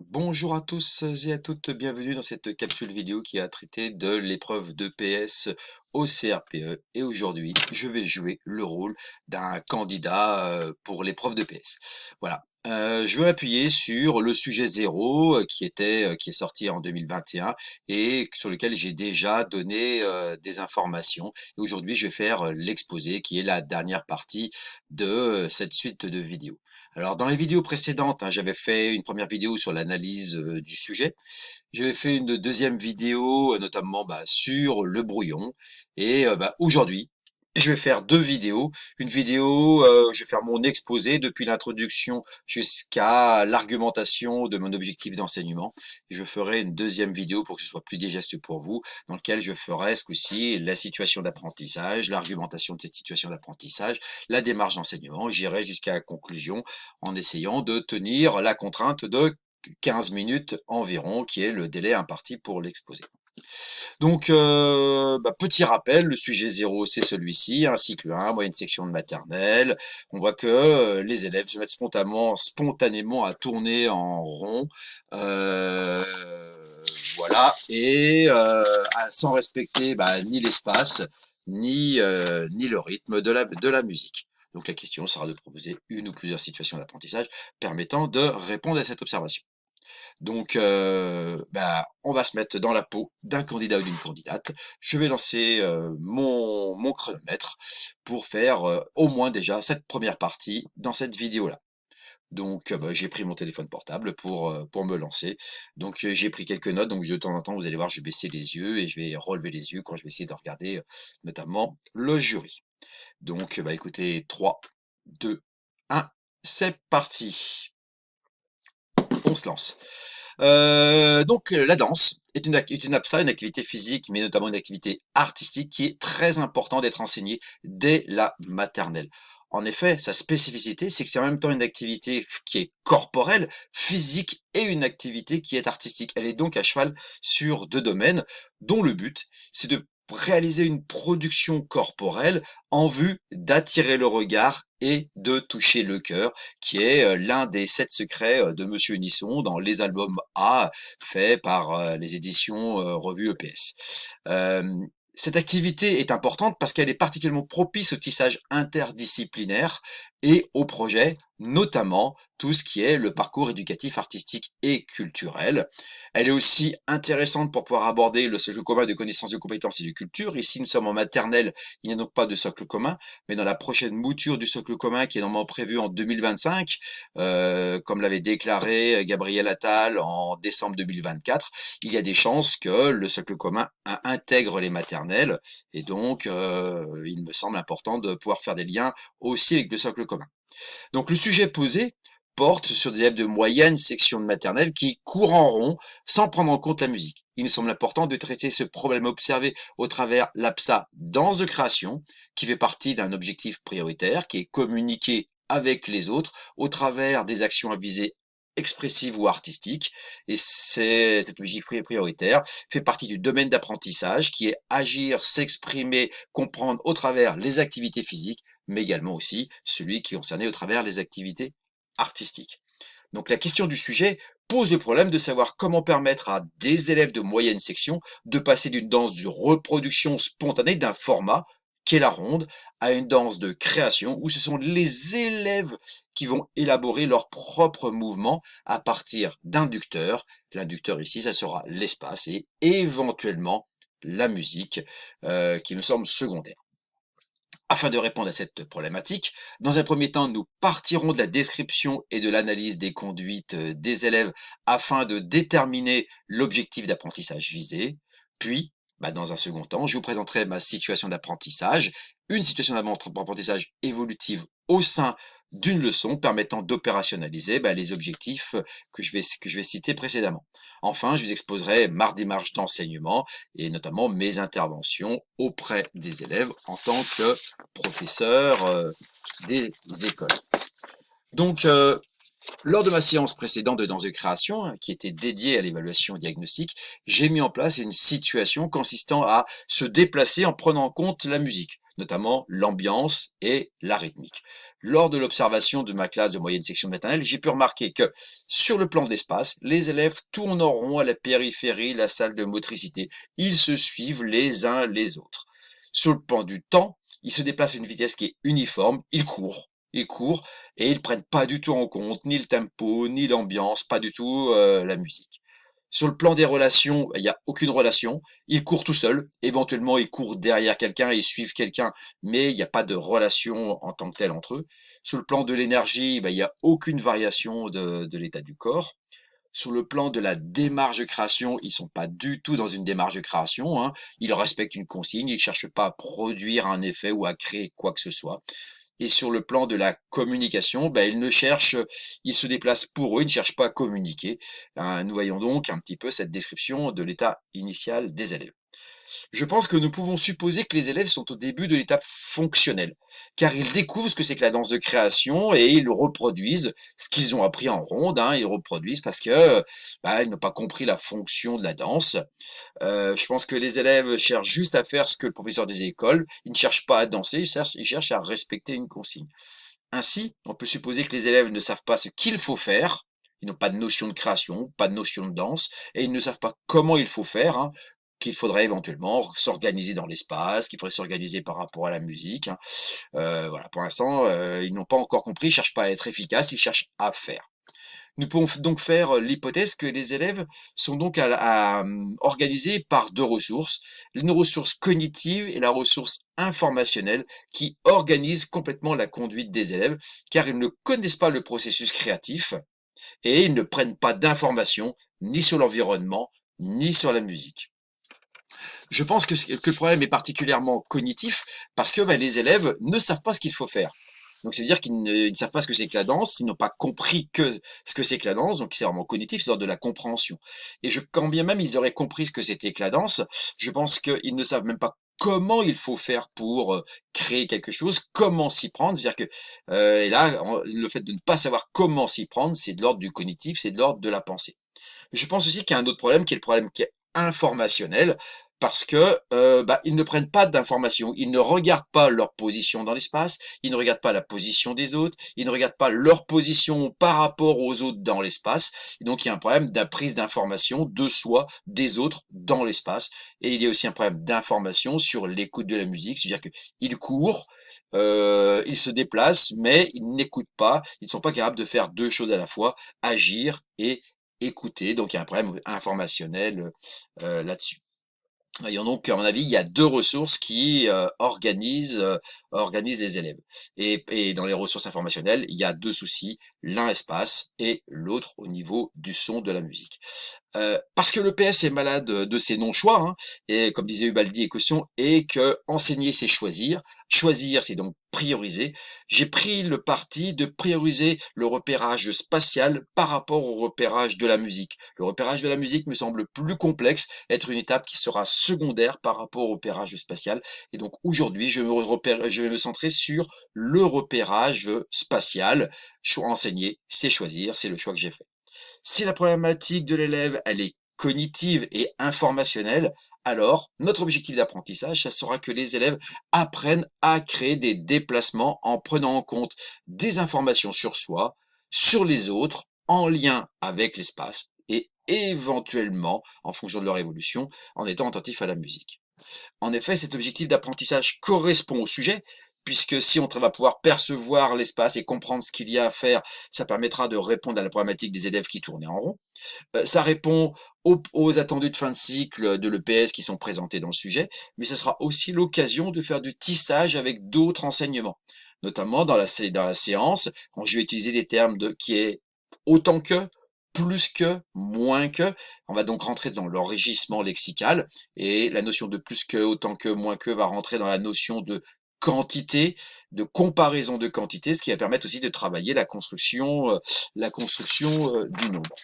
Bonjour à tous et à toutes, bienvenue dans cette capsule vidéo qui a traité de l'épreuve d'EPS au CRPE. Et aujourd'hui, je vais jouer le rôle d'un candidat pour l'épreuve d'EPS. Voilà. Je vais m'appuyer sur le sujet zéro qui est sorti en 2021 et sur lequel j'ai déjà donné des informations. Et aujourd'hui, je vais faire l'exposé qui est la dernière partie de cette suite de vidéos. Alors, dans les vidéos précédentes, hein, j'avais fait une première vidéo sur l'analyse du sujet. J'avais fait une deuxième vidéo, notamment sur le brouillon. Et aujourd'hui, je vais faire deux vidéos. Une vidéo, je vais faire mon exposé depuis l'introduction jusqu'à l'argumentation de mon objectif d'enseignement. Je ferai une deuxième vidéo pour que ce soit plus digeste pour vous, dans lequel je ferai ce coup-ci la situation d'apprentissage, l'argumentation de cette situation d'apprentissage, la démarche d'enseignement. J'irai jusqu'à la conclusion en essayant de tenir la contrainte de 15 minutes environ, qui est le délai imparti pour l'exposé. Donc, petit rappel, le sujet zéro, c'est celui-ci, un cycle 1, moyenne section de maternelle. On voit que les élèves se mettent spontanément à tourner en rond, euh, voilà, et sans respecter ni l'espace, ni le rythme de la musique. Donc la question sera de proposer une ou plusieurs situations d'apprentissage permettant de répondre à cette observation. Donc, on va se mettre dans la peau d'un candidat ou d'une candidate. Je vais lancer mon chronomètre pour faire au moins déjà cette première partie dans cette vidéo-là. Donc, j'ai pris mon téléphone portable pour me lancer. Donc, j'ai pris quelques notes. Donc, de temps en temps, vous allez voir, je vais baisser les yeux et je vais relever les yeux quand je vais essayer de regarder notamment le jury. Donc, écoutez, 3, 2, 1, c'est parti. On se lance. La danse est une APSA, une activité physique, mais notamment une activité artistique qui est très important d'être enseignée dès la maternelle. En effet, sa spécificité, c'est que c'est en même temps une activité qui est corporelle, physique et une activité qui est artistique. Elle est donc à cheval sur deux domaines, dont le but, c'est de réaliser une production corporelle en vue d'attirer le regard et de toucher le cœur, qui est l'un des 7 secrets de Monsieur Unisson dans les albums A faits par les éditions Revue EPS. Euh, cette activité est importante parce qu'elle est particulièrement propice au tissage interdisciplinaire et au projet, notamment tout ce qui est le parcours éducatif, artistique et culturel. Elle est aussi intéressante pour pouvoir aborder le socle commun de connaissances, de compétences et de culture. Ici, nous sommes en maternelle, il n'y a donc pas de socle commun, mais dans la prochaine mouture du socle commun qui est normalement prévue en 2025, comme l'avait déclaré Gabriel Attal en décembre 2024, il y a des chances que le socle commun intègre les maternelles, et donc il me semble important de pouvoir faire des liens aussi avec le socle commun. Donc le sujet posé porte sur des élèves de moyenne section de maternelle qui courent en rond sans prendre en compte la musique. Il me semble important de traiter ce problème observé au travers l'APSA danse de création, qui fait partie d'un objectif prioritaire, qui est communiqué avec les autres au travers des actions à visée expressive ou artistique. Et cet objectif prioritaire fait partie du domaine d'apprentissage qui est agir, s'exprimer, comprendre au travers les activités physiques, mais également aussi celui qui est concerné au travers les activités artistiques. Donc la question du sujet pose le problème de savoir comment permettre à des élèves de moyenne section de passer d'une danse de reproduction spontanée d'un format qu'est la ronde à une danse de création où ce sont les élèves qui vont élaborer leurs propres mouvements à partir d'inducteurs. L'inducteur ici, ça sera l'espace et éventuellement la musique qui me semble secondaire. Afin de répondre à cette problématique, dans un premier temps, nous partirons de la description et de l'analyse des conduites des élèves afin de déterminer l'objectif d'apprentissage visé. Puis, dans un second temps, je vous présenterai ma situation d'apprentissage, une situation d'apprentissage évolutive au sein d'une leçon permettant d'opérationnaliser les objectifs que je vais citer précédemment. Enfin, je vous exposerai ma démarche d'enseignement et notamment mes interventions auprès des élèves en tant que professeur des écoles. Donc, lors de ma séance précédente de danse de création, qui était dédiée à l'évaluation diagnostique, j'ai mis en place une situation consistant à se déplacer en prenant en compte la musique. notamment l'ambiance et la rythmique. Lors de l'observation de ma classe de moyenne section maternelle, j'ai pu remarquer que, sur le plan de l'espace, les élèves tournent en rond à la périphérie de la salle de motricité. Ils se suivent les uns les autres. Sur le plan du temps, ils se déplacent à une vitesse qui est uniforme, ils courent et ils prennent pas du tout en compte ni le tempo, ni l'ambiance, pas du tout la musique. Sur le plan des relations, il n'y a aucune relation. Ils courent tout seuls. Éventuellement, ils courent derrière quelqu'un, ils suivent quelqu'un, mais il n'y a pas de relation en tant que telle entre eux. Sur le plan de l'énergie, il n'y a aucune variation de l'état du corps. Sur le plan de la démarche de création, ils sont pas du tout dans une démarche de création, hein. Ils respectent une consigne, ils cherchent pas à produire un effet ou à créer quoi que ce soit. Et sur le plan de la communication, ils se déplacent pour eux, ils ne cherchent pas à communiquer. Nous voyons donc un petit peu cette description de l'état initial des élèves. Je pense que nous pouvons supposer que les élèves sont au début de l'étape fonctionnelle, car ils découvrent ce que c'est que la danse de création et ils reproduisent ce qu'ils ont appris en ronde, hein, ils reproduisent parce que ils n'ont pas compris la fonction de la danse. Je pense que les élèves cherchent juste à faire ce que le professeur des écoles, ils ne cherchent pas à danser, ils cherchent à respecter une consigne. Ainsi, on peut supposer que les élèves ne savent pas ce qu'il faut faire, ils n'ont pas de notion de création, pas de notion de danse, et ils ne savent pas comment il faut faire, hein, qu'il faudrait éventuellement s'organiser dans l'espace, qu'il faudrait s'organiser par rapport à la musique, hein. Voilà, pour l'instant, ils n'ont pas encore compris, ils cherchent pas à être efficaces, ils cherchent à faire. Nous pouvons donc faire l'hypothèse que les élèves sont donc organisés par deux ressources, une ressource cognitive et la ressource informationnelle qui organisent complètement la conduite des élèves, car ils ne connaissent pas le processus créatif et ils ne prennent pas d'informations ni sur l'environnement, ni sur la musique. Je pense que le problème est particulièrement cognitif parce que les élèves ne savent pas ce qu'il faut faire. Donc, c'est à dire qu'ils ne savent pas ce que c'est que la danse, ils n'ont pas compris ce que c'est que la danse, donc c'est vraiment cognitif, c'est de la compréhension. Et quand bien même ils auraient compris ce que c'était que la danse, je pense qu'ils ne savent même pas comment il faut faire pour créer quelque chose, comment s'y prendre. C'est-à-dire que, et là, le fait de ne pas savoir comment s'y prendre, c'est de l'ordre du cognitif, c'est de l'ordre de la pensée. Je pense aussi qu'il y a un autre problème qui est le problème qui est informationnel parce que ils ne prennent pas d'informations, ils ne regardent pas leur position dans l'espace, ils ne regardent pas la position des autres, ils ne regardent pas leur position par rapport aux autres dans l'espace. Et donc il y a un problème de prise d'information de soi, des autres dans l'espace. Et il y a aussi un problème d'information sur l'écoute de la musique, c'est-à-dire qu'ils courent, ils se déplacent, mais ils n'écoutent pas, ils ne sont pas capables de faire deux choses à la fois, agir et écouter. Donc il y a un problème informationnel là-dessus. Voyons donc, à mon avis, il y a deux ressources qui organisent les élèves. Et dans les ressources informationnelles, il y a deux soucis, l'un espace et l'autre au niveau du son de la musique. Parce que le PS est malade de ses non-choix, hein, et comme disait Ubaldi et Caution, et que enseigner c'est choisir, choisir c'est donc prioriser, j'ai pris le parti de prioriser le repérage spatial par rapport au repérage de la musique. Le repérage de la musique me semble plus complexe, être une étape qui sera secondaire par rapport au repérage spatial, et donc aujourd'hui je vais me centrer sur le repérage spatial. Enseigner, c'est choisir, c'est le choix que j'ai fait. Si la problématique de l'élève, elle est cognitive et informationnelle, alors notre objectif d'apprentissage, ça sera que les élèves apprennent à créer des déplacements en prenant en compte des informations sur soi, sur les autres, en lien avec l'espace et éventuellement, en fonction de leur évolution, en étant attentif à la musique. En effet, cet objectif d'apprentissage correspond au sujet, puisque si on va pouvoir percevoir l'espace et comprendre ce qu'il y a à faire, ça permettra de répondre à la problématique des élèves qui tournaient en rond. Ça répond aux attendus de fin de cycle de l'EPS qui sont présentés dans le sujet, mais ce sera aussi l'occasion de faire du tissage avec d'autres enseignements, notamment dans la séance, quand je vais utiliser des termes qui est autant que, plus que, moins que. On va donc rentrer dans l'enrichissement lexical et la notion de plus que, autant que, moins que va rentrer dans la notion de quantité, de comparaison de quantité, ce qui va permettre aussi de travailler la construction du nombre.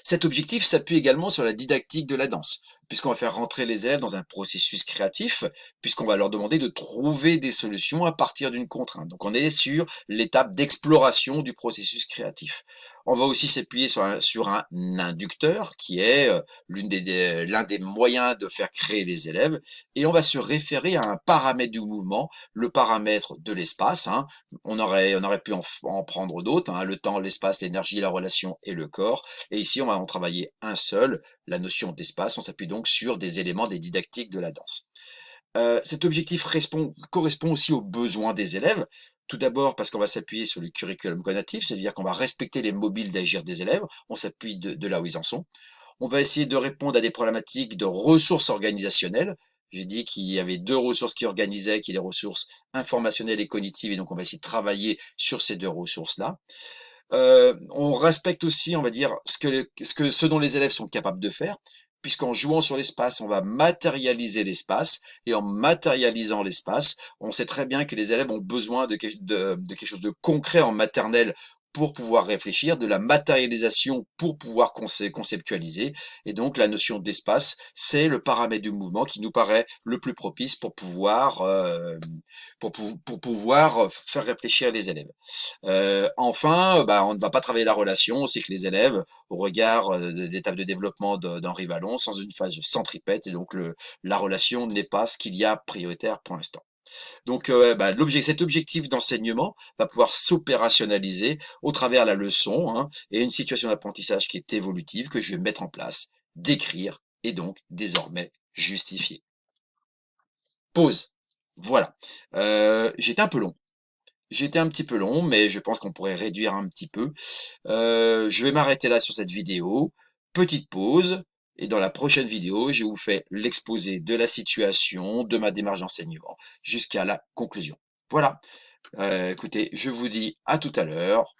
Cet objectif s'appuie également sur la didactique de la danse, puisqu'on va faire rentrer les élèves dans un processus créatif, puisqu'on va leur demander de trouver des solutions à partir d'une contrainte. Donc on est sur l'étape d'exploration du processus créatif. On va aussi s'appuyer sur un inducteur qui est l'un des moyens de faire créer les élèves. Et on va se référer à un paramètre du mouvement, le paramètre de l'espace, hein. On aurait pu en prendre d'autres, hein, le temps, l'espace, l'énergie, la relation et le corps. Et ici, on va en travailler un seul, la notion d'espace. On s'appuie donc sur des éléments des didactiques de la danse. Cet objectif correspond aussi aux besoins des élèves. Tout d'abord parce qu'on va s'appuyer sur le curriculum conatif, c'est-à-dire qu'on va respecter les mobiles d'agir des élèves, on s'appuie de là où ils en sont. On va essayer de répondre à des problématiques de ressources organisationnelles. J'ai dit qu'il y avait 2 ressources qui organisaient, qui est les ressources informationnelles et cognitives, et donc on va essayer de travailler sur ces 2 ressources-là. On respecte aussi, on va dire, ce dont les élèves sont capables de faire, puisqu'en jouant sur l'espace, on va matérialiser l'espace, et en matérialisant l'espace, on sait très bien que les élèves ont besoin de quelque chose de concret en maternelle pour pouvoir réfléchir, de la matérialisation pour pouvoir conceptualiser. Et donc la notion d'espace, c'est le paramètre du mouvement qui nous paraît le plus propice pour pouvoir faire réfléchir les élèves. Enfin, bah, on ne va pas travailler la relation. On sait que les élèves, au regard des étapes de développement d'Henri Vallon, sans une phase centripète, et donc la relation n'est pas ce qu'il y a prioritaire pour l'instant. Donc, bah, cet objectif d'enseignement va pouvoir s'opérationnaliser au travers la leçon, hein, et une situation d'apprentissage qui est évolutive que je vais mettre en place, décrire et donc désormais justifier. Pause. Voilà. J'étais un peu long. J'étais un petit peu long, mais je pense qu'on pourrait réduire un petit peu. Je vais m'arrêter là sur cette vidéo. Petite pause. Et dans la prochaine vidéo, je vous fais l'exposé de la situation, de ma démarche d'enseignement, jusqu'à la conclusion. Voilà. Écoutez, je vous dis à tout à l'heure.